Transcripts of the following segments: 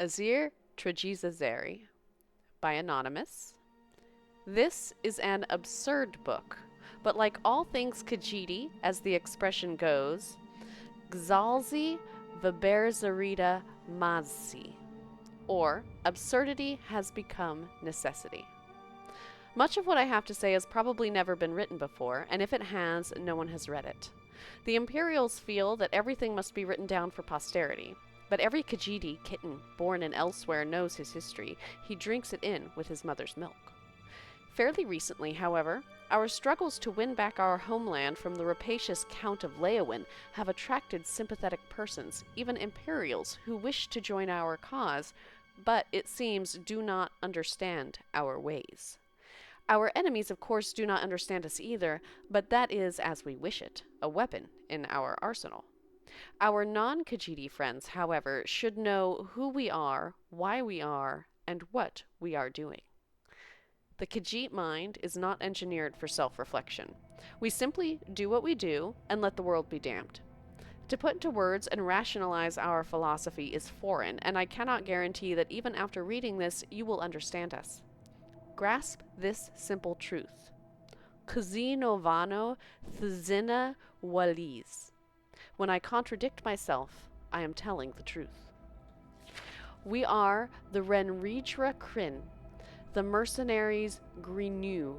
Ahzirr Trajijazaeri by Anonymous. This is an absurd book, but like all things Khajiiti, as the expression goes, Gzalzi Vaberzarita Maaszi, or absurdity has become necessity. Much of what I have to say has probably never been written before, and if it has, no one has read it. The Imperials feel that everything must be written down for posterity, but every Khajiiti kitten born in elsewhere knows his history. He drinks it in with his mother's milk. Fairly recently, however, our struggles to win back our homeland from the rapacious Count of Leyawiin have attracted sympathetic persons, even Imperials, who wish to join our cause, but it seems do not understand our ways. Our enemies, of course, do not understand us either, but that is, as we wish it, a weapon in our arsenal. Our non-Khajiiti friends, however, should know who we are, why we are, and what we are doing. The Khajiit mind is not engineered for self-reflection. We simply do what we do and let the world be damned. To put into words and rationalize our philosophy is foreign, and I cannot guarantee that even after reading this, you will understand us. Grasp this simple truth. Kuzi novano thzina waliz. When I contradict myself, I am telling the truth. We are the Renridra Kryn, the mercenaries Grinu,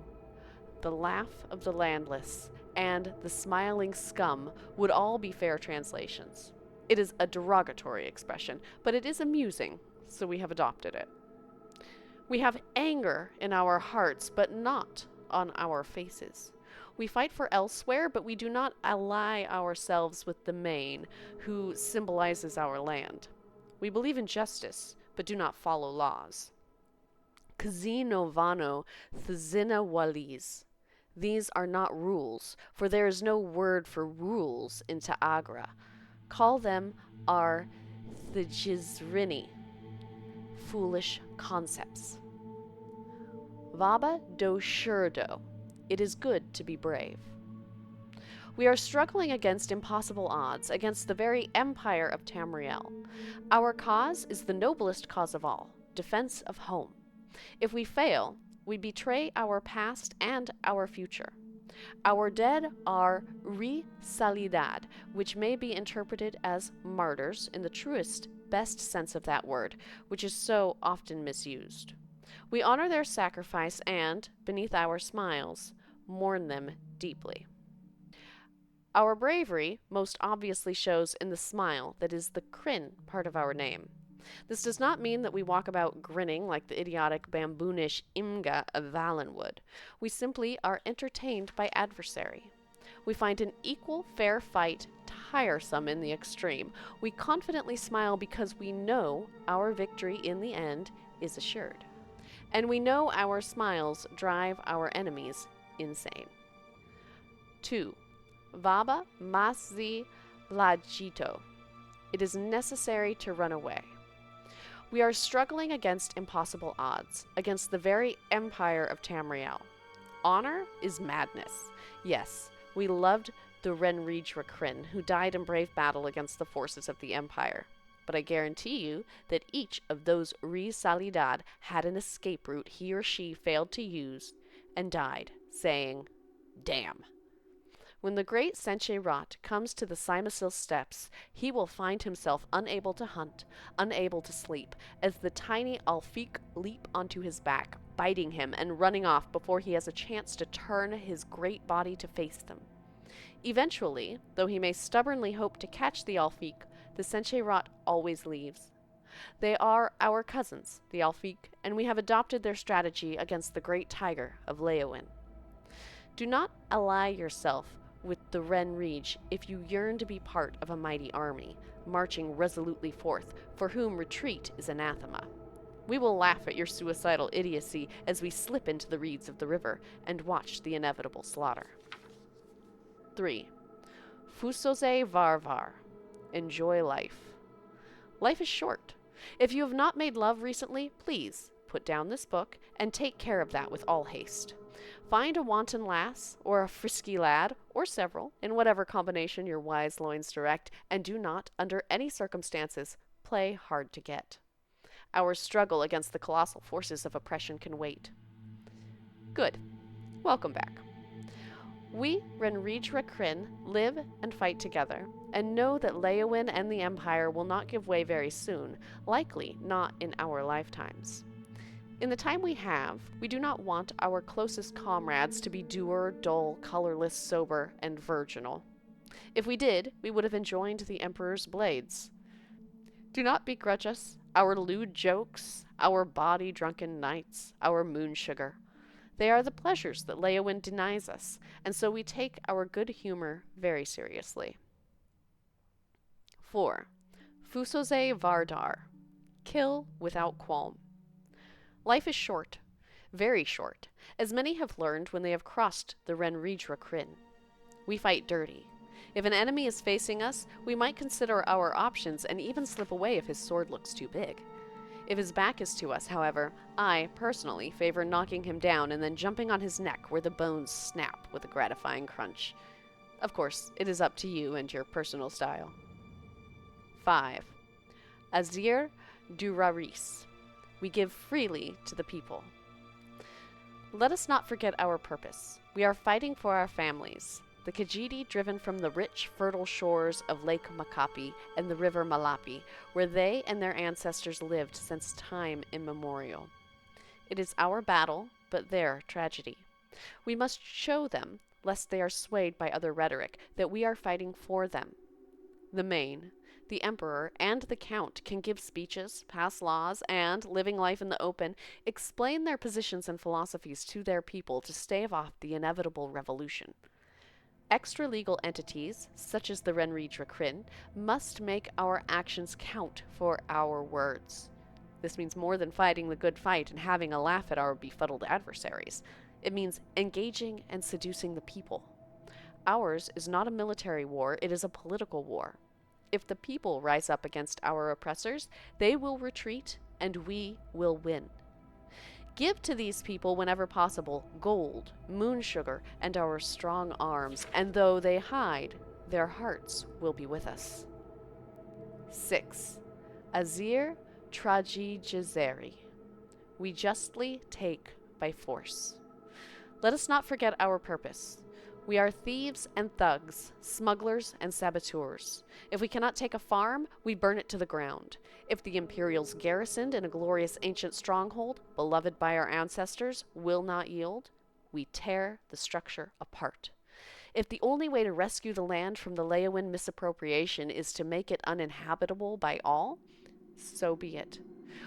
the laugh of the landless, and the smiling scum would all be fair translations. It is a derogatory expression, but it is amusing, so we have adopted it. We have anger in our hearts, but not on our faces. We fight for elsewhere, but we do not ally ourselves with the Main, who symbolizes our land. We believe in justice, but do not follow laws. Kzi novano thzina waliz. These are not rules, for there is no word for rules in Ta'agra. Call them our Thjizrini, foolish concepts. Vaba do shurdo. It is good to be brave. We are struggling against impossible odds, against the very empire of Tamriel. Our cause is the noblest cause of all, defense of home. If we fail, we betray our past and our future. Our dead are re-salidad, which may be interpreted as martyrs in the truest, best sense of that word, which is so often misused. We honor their sacrifice and, beneath our smiles, mourn them deeply. Our bravery most obviously shows in the smile that is the Kryn part of our name. This does not mean that we walk about grinning like the idiotic baboonish Imga of Valenwood. We simply are entertained by adversary. We find an equal fair fight tiresome in the extreme. We confidently smile because we know our victory in the end is assured. And we know our smiles drive our enemies insane. 2. Vaba Maaszi Lhajiito. It is necessary to run away. We are struggling against impossible odds, against the very empire of Tamriel. Honor is madness. Yes, we loved the Renridra Kryn, who died in brave battle against the forces of the empire. But I guarantee you that each of those Re-Salidad had an escape route he or she failed to use and died, saying, "Damn." When the great Senche Rot comes to the Simasil steppes, he will find himself unable to hunt, unable to sleep, as the tiny Alfiq leap onto his back, biting him and running off before he has a chance to turn his great body to face them. Eventually, though he may stubbornly hope to catch the Alfiq, the Senche Rot always leaves. They are our cousins, the Alfiq, and we have adopted their strategy against the great tiger of Leyawiin. Do not ally yourself with the Renrij if you yearn to be part of a mighty army, marching resolutely forth, for whom retreat is anathema. We will laugh at your suicidal idiocy as we slip into the reeds of the river and watch the inevitable slaughter. 3. Fusozay varvar. Enjoy life. Life is short. If you have not made love recently, please put down this book and take care of that with all haste. Find a wanton lass, or a frisky lad, or several, in whatever combination your wise loins direct, and do not, under any circumstances, play hard to get. Our struggle against the colossal forces of oppression can wait. Good. Welcome back. We, Renridra Kryn, live and fight together, and know that Leyawiin and the Empire will not give way very soon, likely not in our lifetimes. In the time we have, we do not want our closest comrades to be dour, dull, colorless, sober, and virginal. If we did, we would have enjoyed the Emperor's blades. Do not begrudge us our lewd jokes, our body-drunken nights, our moon sugar. They are the pleasures that Leyawiin denies us, and so we take our good humor very seriously. 4. Fusozay Vardar. Kill without qualm. Life is short, very short, as many have learned when they have crossed the Renridra Kryn. We fight dirty. If an enemy is facing us, we might consider our options and even slip away if his sword looks too big. If his back is to us, however, I, personally, favor knocking him down and then jumping on his neck where the bones snap with a gratifying crunch. Of course, it is up to you and your personal style. 5. Ahzirr Durrarriss. We give freely to the people. Let us not forget our purpose. We are fighting for our families, the Khajiiti driven from the rich, fertile shores of Lake Makapi and the river Malapi, where they and their ancestors lived since time immemorial. It is our battle, but their tragedy. We must show them, lest they are swayed by other rhetoric, that we are fighting for them. The Main, the Emperor, and the Count can give speeches, pass laws, and, living life in the open, explain their positions and philosophies to their people to stave off the inevitable revolution. Extra-legal entities, such as the Renridra Kryn, must make our actions count for our words. This means more than fighting the good fight and having a laugh at our befuddled adversaries. It means engaging and seducing the people. Ours is not a military war, it is a political war. If the people rise up against our oppressors, they will retreat and we will win. Give to these people, whenever possible, gold, moon sugar, and our strong arms, and though they hide, their hearts will be with us. 6. Ahzirr Trajijazaeri. We justly take by force. Let us not forget our purpose. We are thieves and thugs, smugglers and saboteurs. If we cannot take a farm, we burn it to the ground. If the Imperials garrisoned in a glorious ancient stronghold, beloved by our ancestors, will not yield, we tear the structure apart. If the only way to rescue the land from the Leyawiin misappropriation is to make it uninhabitable by all, so be it.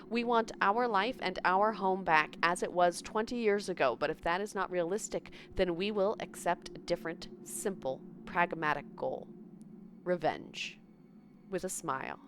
We want our life and our home back as it was 20 years ago, but if that is not realistic, then we will accept a different, simple, pragmatic goal. Revenge. With a smile.